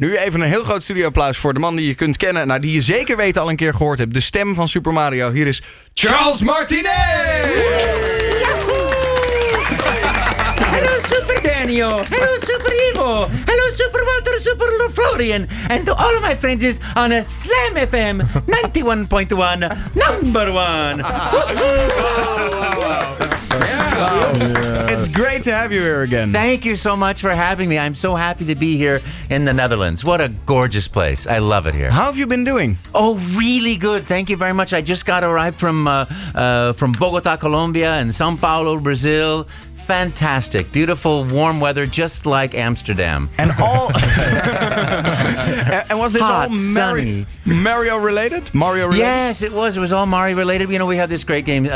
Nu even een heel groot studioapplaus voor de man die je kunt kennen. Nou, die je zeker weten al een keer gehoord hebt. De stem van Super Mario. Hier is Charles Martinet! Hello, Super Daniel. Hello, Super Ivo. Hello, Super Walter, Super Florian. And to all of my friends on Slam FM 91.1, number one. It's great to have you here again. Thank you so much for having me. I'm so happy to be here in the Netherlands. What a gorgeous place. I love it here. How have you been doing? Oh, really good. Thank you very much. I just got arrived from Bogota, Colombia, and São Paulo, Brazil. Fantastic. Beautiful, warm weather, just like Amsterdam. And all... and was this Hot, all sunny. Mario related? Mario related? Yes, it was. It was all Mario related. You know, we have this great game,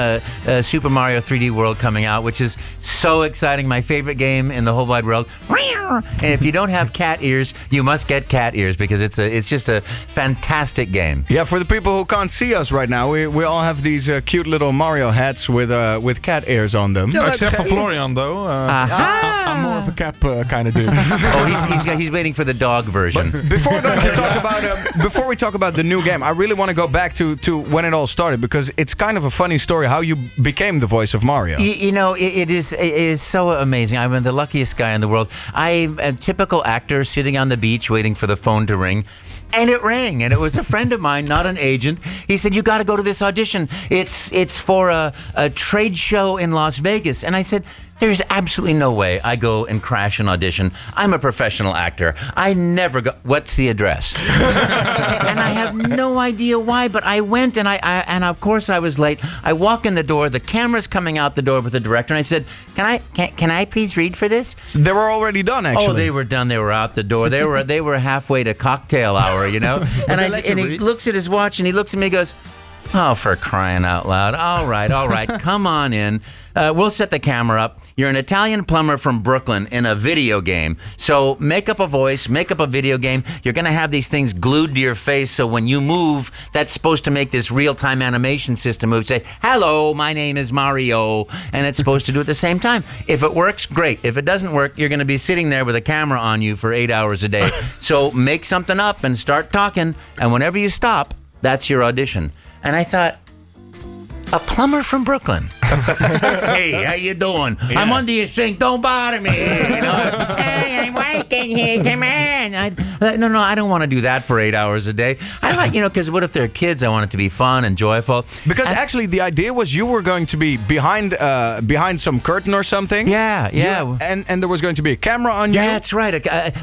Super Mario 3D World, coming out, which is so exciting. My favorite game in the whole wide world. And if you don't have cat ears, you must get cat ears because it's just a fantastic game. Yeah, for the people who can't see us right now, we all have these cute little Mario hats with cat ears on them. Yeah, except for Florian, though. I'm more of a cap kind of dude. Oh, he's waiting for the dog version. But before we talk about the new game, I really want to go back to when it all started because it's kind of a funny story how you became the voice of Mario. You know, it is so amazing. I'm the luckiest guy in the world. I'm a typical actor sitting on the beach waiting for the phone to ring. And it rang, and it was a friend of mine, not an agent. He said, "You got to go to this audition. It's for a trade show in Las Vegas." And I said, "There's absolutely no way I go and crash an audition. I'm a professional actor. I never go. What's the address?" And I have no idea why, but I went, and of course I was late. I walk in the door. The camera's coming out the door with the director, and I said, "Can I please read for this?" They were already done, actually. Oh, they were done. They were out the door. They were halfway to cocktail hour, you know. And he looks at his watch and he looks at me and goes, "Oh, for crying out loud. All right. Come on in. We'll set the camera up. You're an Italian plumber from Brooklyn in a video game. So make up a voice, make up a video game. You're going to have these things glued to your face. So when you move, that's supposed to make this real-time animation system move. Say, 'Hello, my name is Mario.' And it's supposed to do it at the same time. If it works, great. If it doesn't work, you're going to be sitting there with a camera on you for 8 hours a day. So make something up and start talking. And whenever you stop, that's your audition." And I thought, a plumber from Brooklyn. Hey, how you doing? Yeah. I'm under your sink. Don't bother me. You know? Hey, I'm working here. Come on. No, I don't want to do that for 8 hours a day. I like, because what if they're kids? I want it to be fun and joyful. Because actually, the idea was you were going to be behind some curtain or something. Yeah. And there was going to be a camera on you. Yeah, that's right.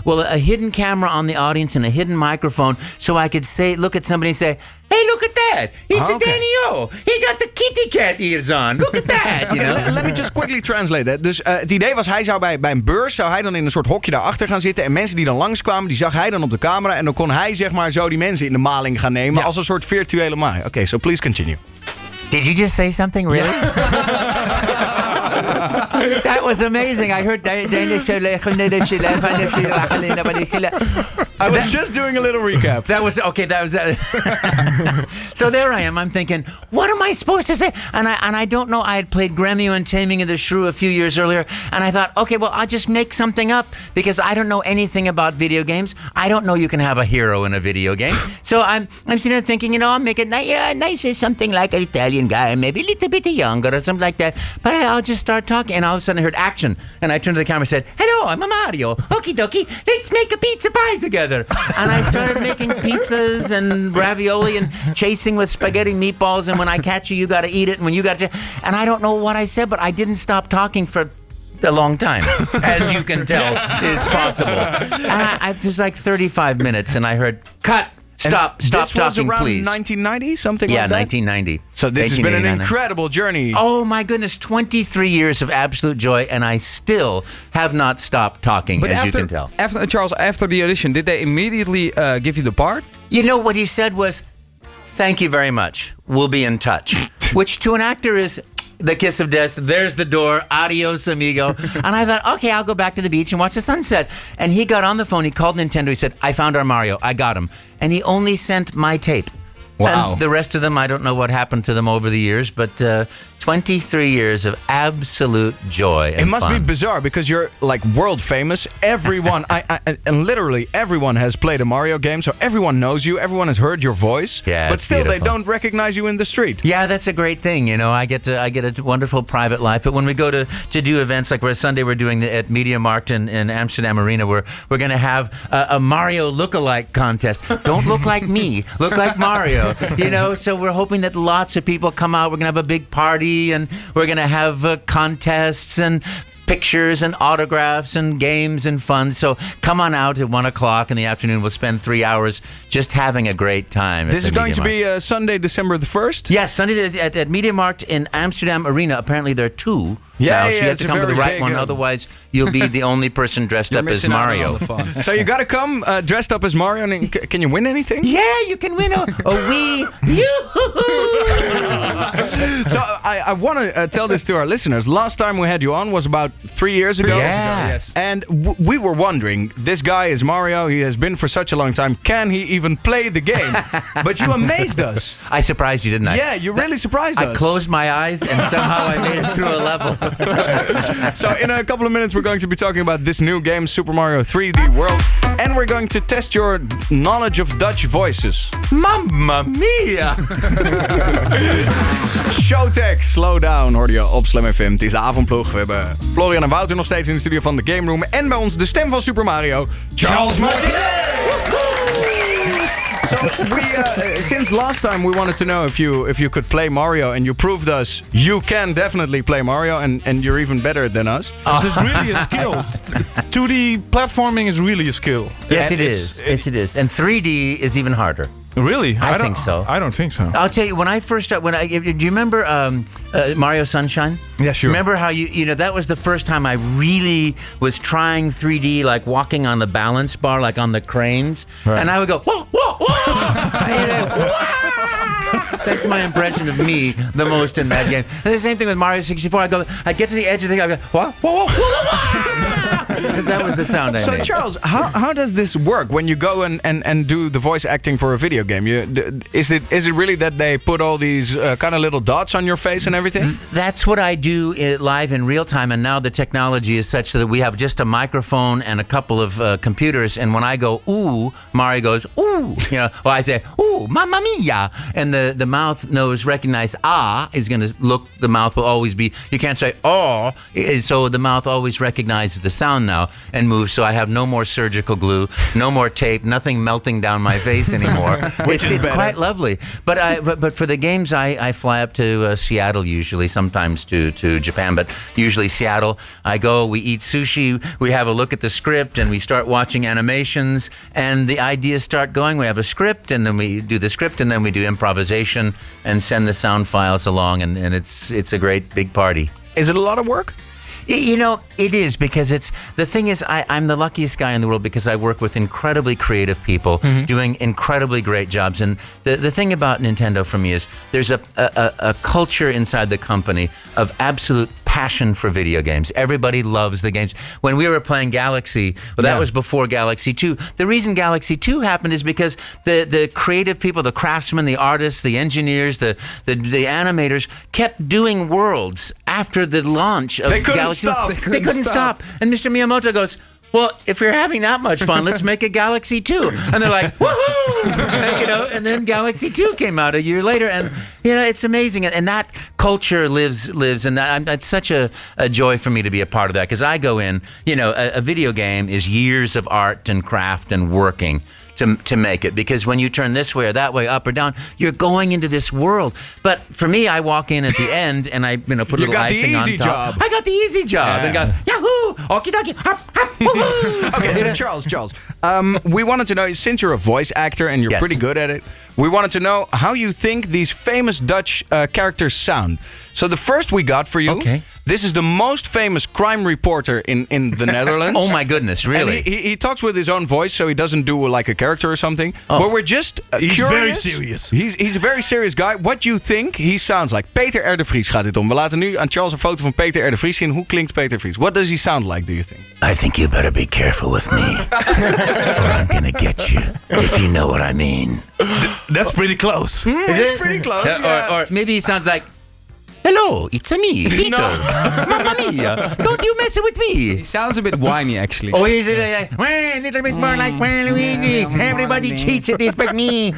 A hidden camera on the audience and a hidden microphone, so I could look at somebody and say, "Hey, look at that! It's a Daniel. He got the kitty cat ears on. Look at that!" Let me just quickly translate that. Dus het idee was, hij zou bij een beurs zou hij dan in een soort hokje daarachter gaan zitten en mensen die dan langskwamen, die zag hij dan op de camera en dan kon hij zeg maar zo die mensen in de maling gaan nemen als een soort virtuele maai. Okay, so please continue. Did you just say something, really? That was amazing. I heard I was just doing a little recap. That was So there I am. I'm thinking, what am I supposed to say? And I don't know. I had played Gremio and Taming of the Shrew a few years earlier, and I thought, okay, well, I'll just make something up because I don't know anything about video games. I don't know you can have a hero in a video game. So I'm sitting there thinking, I'll make it nice, something like an Italian guy, maybe a little bit younger or something like that. But I'll just start talking, and all of a sudden I heard action, and I turned to the camera and said, "Hello, I'm a Mario. Okie dokie, let's make a pizza pie together." And I started making pizzas and ravioli and chasing with spaghetti meatballs, and when I catch you, you got to eat it, and when you got to... And I don't know what I said, but I didn't stop talking for a long time, as you can tell is possible. And it was like 35 minutes, and I heard, "Cut! Stop this talking, was around please." 1990, something like that? Yeah, 1990. So this has been an incredible journey. Oh my goodness, 23 years of absolute joy, and I still have not stopped talking, but you can tell. Charles, after the audition, did they immediately give you the part? You know, what he said was, "Thank you very much. We'll be in touch." Which to an actor is the kiss of death. There's the door. Adios, amigo. And I thought, okay, I'll go back to the beach and watch the sunset. And he got on the phone. He called Nintendo. He said, "I found our Mario. I got him." And he only sent my tape. Wow. And the rest of them, I don't know what happened to them over the years, but 23 years of absolute joy and It must fun. be bizarre because you're like world famous. Everyone, and literally everyone has played a Mario game, so everyone knows you. Everyone has heard your voice. Yeah, but it's still, beautiful. they don't recognize you in the street. Yeah, that's a great thing. You know, I get a wonderful private life. But when we go to do events, like Sunday we're doing at Media Markt in Amsterdam Arena, we're going to have a Mario lookalike contest. Don't look like me, look like Mario. You know, so we're hoping that lots of people come out. We're going to have a big party, and we're going to have contests and pictures and autographs and games and fun. So come on out at 1 o'clock in the afternoon. We'll spend 3 hours just having a great time. This is going to be Sunday, December the 1st? Yes, Sunday at Media Markt in Amsterdam Arena. Apparently there are two. Yeah, now, so you have it's to a come to the very right big, one. Otherwise, you'll be the only person dressed up as Mario. So you got to come dressed up as Mario. And can you win anything? Yeah, you can win a Wii U. So I want to tell this to our listeners. Last time we had you on was about 3 years ago. Yeah. Yes. And we were wondering, this guy is Mario. He has been for such a long time. Can he even play the game? But you amazed us. I surprised you, didn't I? Yeah, you really surprised us. I closed my eyes and somehow I made it through a level. So in a couple of minutes, we're going to be talking about this new game, Super Mario 3D World. And we're going to test your knowledge of Dutch voices. Mamma mia! Showtech, Slow Down, hoorde je op Slam FM. Het is de avondploeg. We hebben Florian en Wouter nog steeds in de studio van de Game Room. En bij ons de stem van Super Mario, Charles Martinet! So since last time we wanted to know if you could play Mario, and you proved us you can definitely play Mario, and you're even better than us. Because it's really a skill. 2D platforming is really a skill. Yes, And it is. Yes, it is. And 3D is even harder. Really? I think so. I don't think so. I'll tell you, when I first started, do you remember Mario Sunshine? Yeah, sure. Remember how that was the first time I really was trying 3D, like walking on the balance bar, like on the cranes. Right. And I would go, whoa, whoa, whoa! That's my impression of me the most in that game. And the same thing with Mario 64. I'd get to the edge of the thing, I'd go, whoa, whoa, whoa, whoa! That was the sound I made. So Charles, how does this work when you go and do the voice acting for a video game? Is it really that they put all these kind of little dots on your face and everything? That's what I do live in real time, and now the technology is such that we have just a microphone and a couple of computers, and when I go, ooh, Mario goes, ooh, or I say, ooh, mamma mia, and the mouth recognize is going to look, the mouth will always be, you can't say, oh, so the mouth always recognizes the sound now and moves, so I have no more surgical glue, no more tape, nothing melting down my face anymore. It's quite lovely. But for the games, I fly up to Seattle usually, sometimes to Japan, but usually Seattle. I go, we eat sushi, we have a look at the script, and we start watching animations, and the ideas start going. We have a script, and then we do the script, and then we do improvisation and send the sound files along, and it's a great big party. Is it a lot of work? It is, because the thing is, I'm the luckiest guy in the world because I work with incredibly creative people doing incredibly great jobs. And the thing about Nintendo for me is there's a culture inside the company of absolute passion for video games. Everybody loves the games. When we were playing Galaxy, that was before Galaxy 2. The reason Galaxy 2 happened is because the creative people, the craftsmen, the artists, the engineers, the animators kept doing worlds after the launch of Galaxy. They couldn't stop. And Mr. Miyamoto goes, well, if you're having that much fun, let's make a Galaxy 2. And they're like, woohoo! And then Galaxy 2 came out a year later. And, it's amazing. And that culture lives. And it's such a joy for me to be a part of that. Because I go in, a video game is years of art and craft and working to make it. Because when you turn this way or that way, up or down, you're going into this world. But for me, I walk in at the end and I put a little icing on top. I got the easy job. And go, yahoo! Okie dokie! Hop, hop, woohoo! Okay, so Charles, we wanted to know, since you're a voice actor and you're pretty good at it, we wanted to know how you think these famous Dutch characters sound. So the first we got for you, this is the most famous crime reporter in the Netherlands. Oh my goodness, really? And he talks with his own voice, so he doesn't do like a character or something. But we're just He's curious. very serious. He's a very serious guy. What do you think he sounds like? Peter R. de Vries gaat dit om. We laten nu aan Charles een foto van Peter R. de Vries zien. Hoe klinkt Peter Vries? What does he sound like, do you think? I think you better be careful with me, or I'm gonna get you, if you know what I mean. That's pretty close. It's pretty close. Or maybe he sounds like, hello, Hello, it's me, Peter. Mamma mia, don't you mess with me. He sounds a bit whiny, actually. Oh, he's a little bit more like Luigi. Everybody cheats at this but me.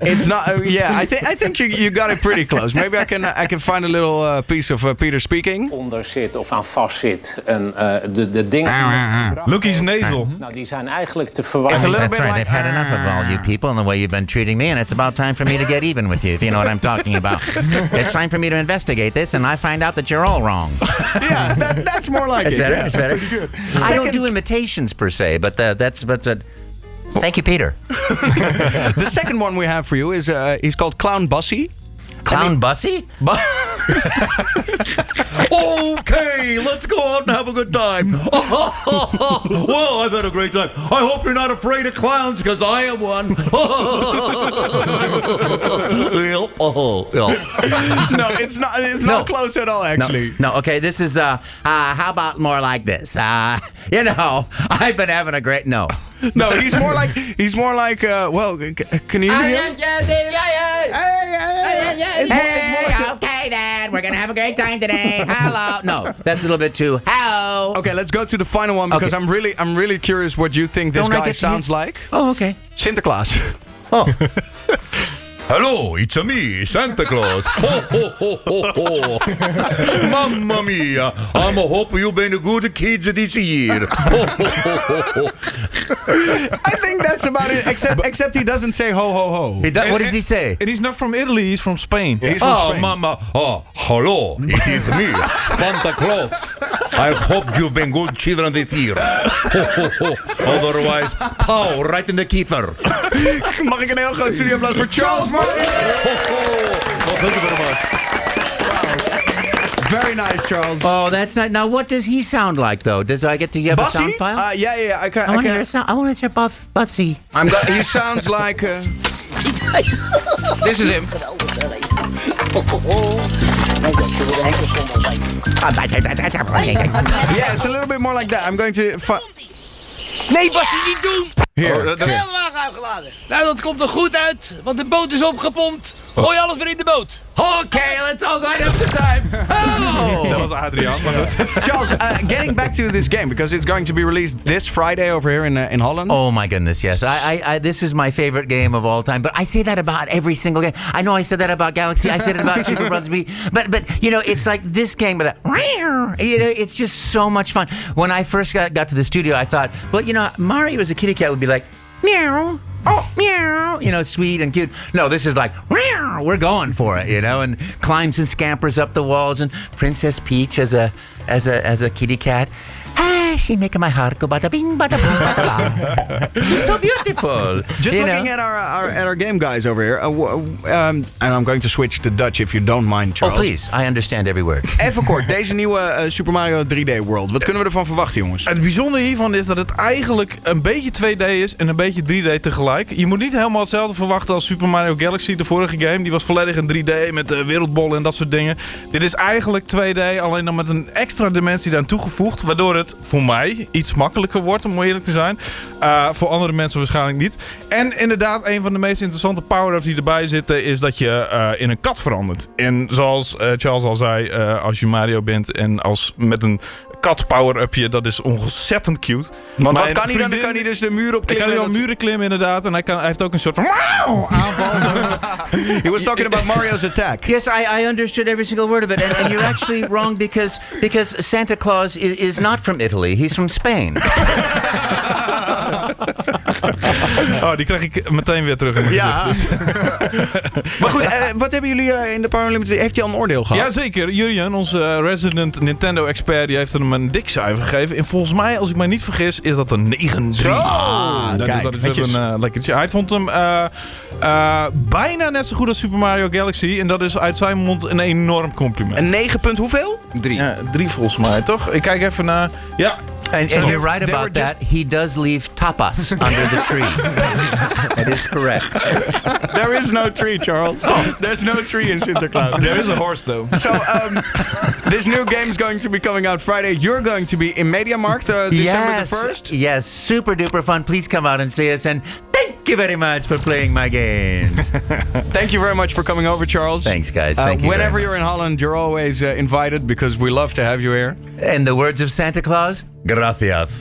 It's not. I think you got it pretty close. Maybe I can find a little piece of Peter speaking. Onder zit of aan vast zit. En de dingen. Lucky's nasal. Nou, die zijn eigenlijk te verwarren. That's right. I've had enough of all you people and the way you've been treating me, and it's about time for me to get even with you, if you know what I'm talking about. It's time for me to investigate this, and I find out that you're all wrong. Yeah, that's more like It's it. better. Yeah. It's better. I don't do imitations per se, but that's. Thank you, Peter. The second one we have for you is he's called Clown Bussy. Clown Bussy? Okay, let's go out and have a good time. Well, I've had a great time. I hope you're not afraid of clowns, because I am one. No, it's not. It's not close at all, actually. No. Okay, this is. How about more like this? I've been having a great. No, he's more like. Well, can you hear him? Okay then, we're gonna have a great time today. Hello. No, that's a little bit too. Hello. Okay, let's go to the final one because I'm really curious what you think this guy sounds like. Oh, okay. Sinterklaas. Oh. Hello, it's me, Santa Claus. Ho, ho, ho, ho, ho. Mamma mia, I hope you've been a good kids this year. Ho, ho, ho, ho, ho. I think that's about it, except he doesn't say ho, ho, ho. What does he say? And he's not from Italy, he's from Spain. He's from Spain. Mama. Oh, hello, it is me, Santa Claus. I hope you've been good children this year. Ho, ho, ho. Otherwise, pow, right in the kiefer. Mag ik een heel groot studioapplaus voor Charles Martinet? Thank you very much. Very nice, Charles. Oh, that's not. Now, what does he sound like, though? Do I get to have a sound file? Yeah. I want to hear Bussy. He sounds like. This is him. Yeah, it's a little bit more like that. I'm going to. Nee, Bassie, niet doen! Here. De wagen uitgeladen. Nou, dat komt er goed uit, want de boot is opgepompt. Gooi alles weer in de boot. Okay, let's all go have the time. Oh. Dat was Adriaan, maar goed. Charles, getting back to this game because it's going to be released this Friday over here in Holland. Oh my goodness, yes. I this is my favorite game of all time. But I say that about every single game. I know I said that about Galaxy. I said it about Super Brothers B. But it's like this game with that. It's just so much fun. When I first got to the studio, I thought, well, Mario as a kitty cat would be like, meow. Oh, meow, sweet and cute. No, this is like, meow, we're going for it, and climbs and scampers up the walls. And Princess Peach as a kitty cat. She making my heart go bada bing bada bing bada bang. She's so beautiful. Just looking at our game guys over here, and I'm going to switch to Dutch if you don't mind, Charles. Oh, please. I understand every word. Even kort, deze nieuwe Super Mario 3D World. Wat kunnen we ervan verwachten, jongens? Het bijzondere hiervan is dat het eigenlijk een beetje 2D is en een beetje 3D tegelijk. Je moet niet helemaal hetzelfde verwachten als Super Mario Galaxy, de vorige game. Die was volledig in 3D met wereldbollen en dat soort dingen. Dit is eigenlijk 2D, alleen dan met een extra dimensie aan toegevoegd, waardoor het voor mij iets makkelijker wordt, om eerlijk te zijn. Voor andere mensen waarschijnlijk niet. En inderdaad, een van de meest interessante power-ups die erbij zitten, is dat je in een kat verandert. En zoals Charles al zei, als je Mario bent en met een kat power-upje, dat is ontzettend cute. Want wat kan hij dan? Dan kan hij dus de muur op klimmen. Hij kan muren klimmen, inderdaad. En hij heeft ook een soort van aanval. He was talking about Mario's attack. Yes, I understood every single word of it. And you're actually wrong because Santa Claus is not from Italy. He's from Spain. Oh, die krijg ik meteen weer terug in mijn gezicht. Dus. Maar goed, wat hebben jullie in de Power Limited? Heeft hij al een oordeel gehad? Jazeker, Jurjen, onze resident Nintendo-expert, die heeft hem een dik cijfer gegeven. En volgens mij, als ik mij niet vergis, is dat een 9-3. Kijk, dat is even een lekkertje. Hij vond hem bijna net zo goed als Super Mario Galaxy. En dat is uit zijn mond een enorm compliment. Een 9 punt hoeveel? 3. Ja, 3 volgens mij, toch? Ik kijk even naar... Ja. And you're right about that. He does leave tapas under the tree. That is correct. There is no tree, Charles. There's no tree in Sinterklaas. There is a horse, though. So, this new game is going to be coming out Friday. You're going to be in MediaMarkt December the 1st. Yes, super duper fun. Please come out and see us. And thank you very much for playing my games. Thank you very much for coming over, Charles. Thanks, guys. Thank you. Whenever very you're in Holland, you're always invited because we love to have you here. much. In the words of Santa Claus, Gracias.